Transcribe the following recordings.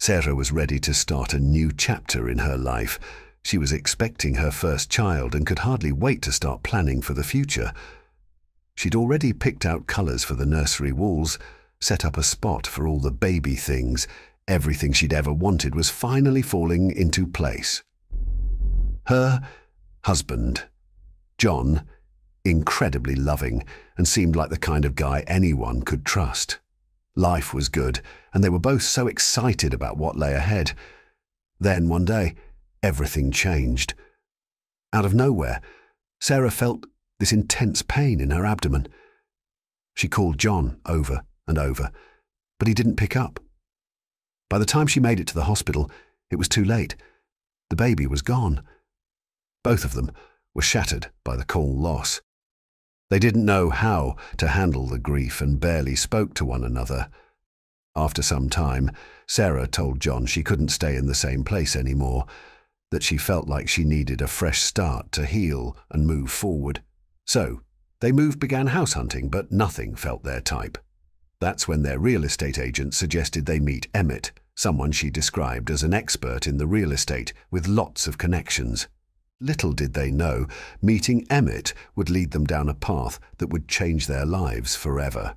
Sarah was ready to start a new chapter in her life. She was expecting her first child and could hardly wait to start planning for the future. She'd already picked out colours for the nursery walls, set up a spot for all the baby things. Everything she'd ever wanted was finally falling into place. Her husband, John, incredibly loving and seemed like the kind of guy anyone could trust. Life was good, and they were both so excited about what lay ahead. Then one day, everything changed. Out of nowhere, Sarah felt this intense pain in her abdomen. She called John over and over, but he didn't pick up. By the time she made it to the hospital, it was too late. The baby was gone. Both of them were shattered by the call loss. They didn't know how to handle the grief and barely spoke to one another. After some time, Sarah told John she couldn't stay in the same place anymore, that she felt like she needed a fresh start to heal and move forward. So, they began house hunting, but nothing felt their type. That's when their real estate agent suggested they meet Emmett, someone she described as an expert in the real estate with lots of connections. Little did they know, meeting Emmett would lead them down a path that would change their lives forever.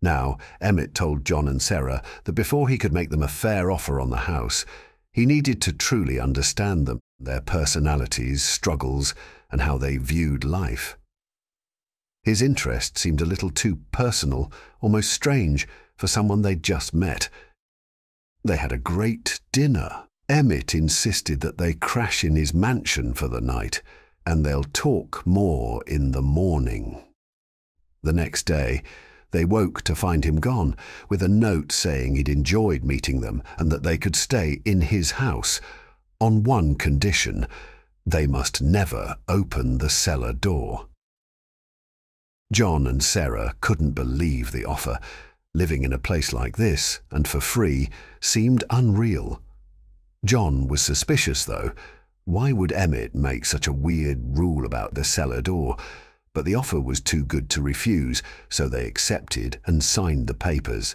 Now, Emmett told John and Sarah that before he could make them a fair offer on the house, he needed to truly understand them, their personalities, struggles, and how they viewed life. His interest seemed a little too personal, almost strange, for someone they'd just met. They had a great dinner. Emmett insisted that they crash in his mansion for the night, and they'll talk more in the morning. The next day, they woke to find him gone, with a note saying he'd enjoyed meeting them and that they could stay in his house, on one condition: they must never open the cellar door. John and Sarah couldn't believe the offer. Living in a place like this, and for free, seemed unreal. John was suspicious, though. Why would Emmett make such a weird rule about the cellar door? But the offer was too good to refuse, so they accepted and signed the papers.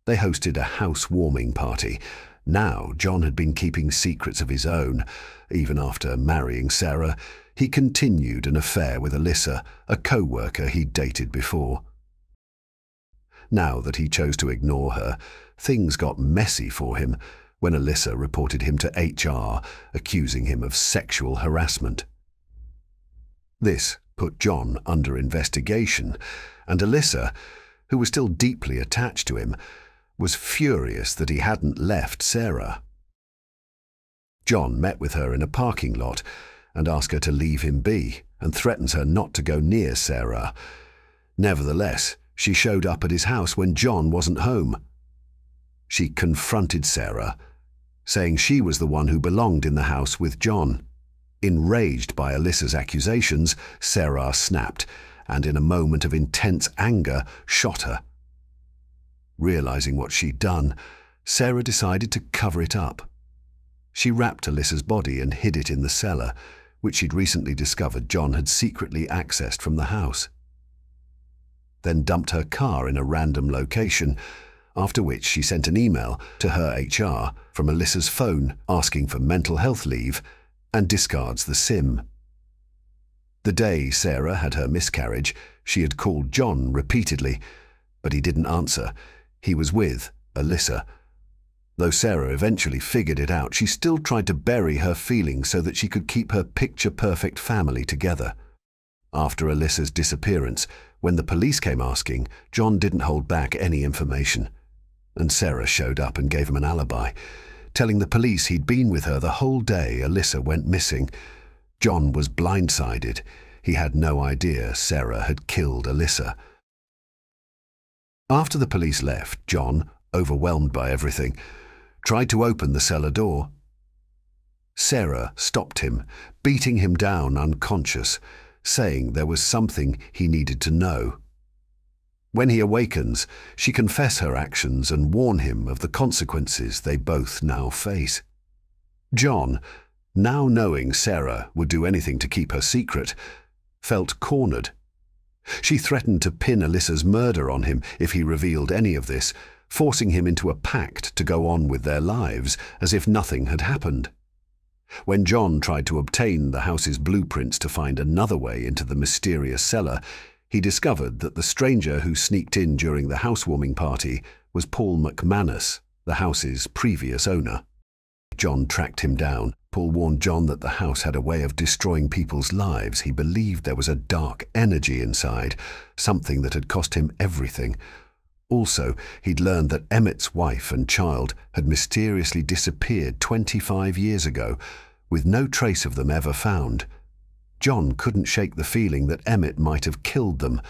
They hosted a housewarming party. Now John had been keeping secrets of his own. Even after marrying Sarah, he continued an affair with Alyssa, a co-worker he'd dated before. Now that he chose to ignore her, things got messy for him when Alyssa reported him to HR, accusing him of sexual harassment. This put John under investigation, and Alyssa, who was still deeply attached to him, was furious that he hadn't left Sarah. John met with her in a parking lot and asked her to leave him be, and threatens her not to go near Sarah. Nevertheless, she showed up at his house when John wasn't home. She confronted Sarah, saying she was the one who belonged in the house with John. Enraged by Alyssa's accusations, Sarah snapped, and in a moment of intense anger, shot her. Realizing what she'd done, Sarah decided to cover it up. She wrapped Alyssa's body and hid it in the cellar, which she'd recently discovered John had secretly accessed from the house. Then dumped her car in a random location, after which she sent an email to her HR from Alyssa's phone asking for mental health leave, and discards the SIM. The day Sarah had her miscarriage, she had called John repeatedly, but he didn't answer. He was with Alyssa. Though Sarah eventually figured it out, she still tried to bury her feelings so that she could keep her picture-perfect family together. After Alyssa's disappearance, when the police came asking, John didn't hold back any information, and Sarah showed up and gave him an alibi, telling the police he'd been with her the whole day Alyssa went missing. John was blindsided. He had no idea Sarah had killed Alyssa. After the police left, John, overwhelmed by everything, tried to open the cellar door. Sarah stopped him, beating him down unconscious, saying there was something he needed to know. When he awakens, she confesses her actions and warns him of the consequences they both now face. John, now knowing Sarah would do anything to keep her secret, felt cornered. She threatened to pin Alyssa's murder on him if he revealed any of this, forcing him into a pact to go on with their lives as if nothing had happened. When John tried to obtain the house's blueprints to find another way into the mysterious cellar, he discovered that the stranger who sneaked in during the housewarming party was Paul McManus, the house's previous owner. John tracked him down. Paul warned John that the house had a way of destroying people's lives. He believed there was a dark energy inside, something that had cost him everything. Also, he'd learned that Emmett's wife and child had mysteriously disappeared 25 years ago, with no trace of them ever found. John couldn't shake the feeling that Emmett might have killed them,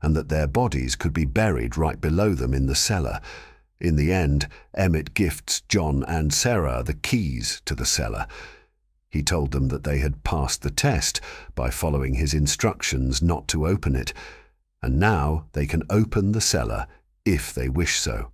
and that their bodies could be buried right below them in the cellar. In the end, Emmett gifts John and Sarah the keys to the cellar. He told them that they had passed the test by following his instructions not to open it, and now they can open the cellar if they wish so.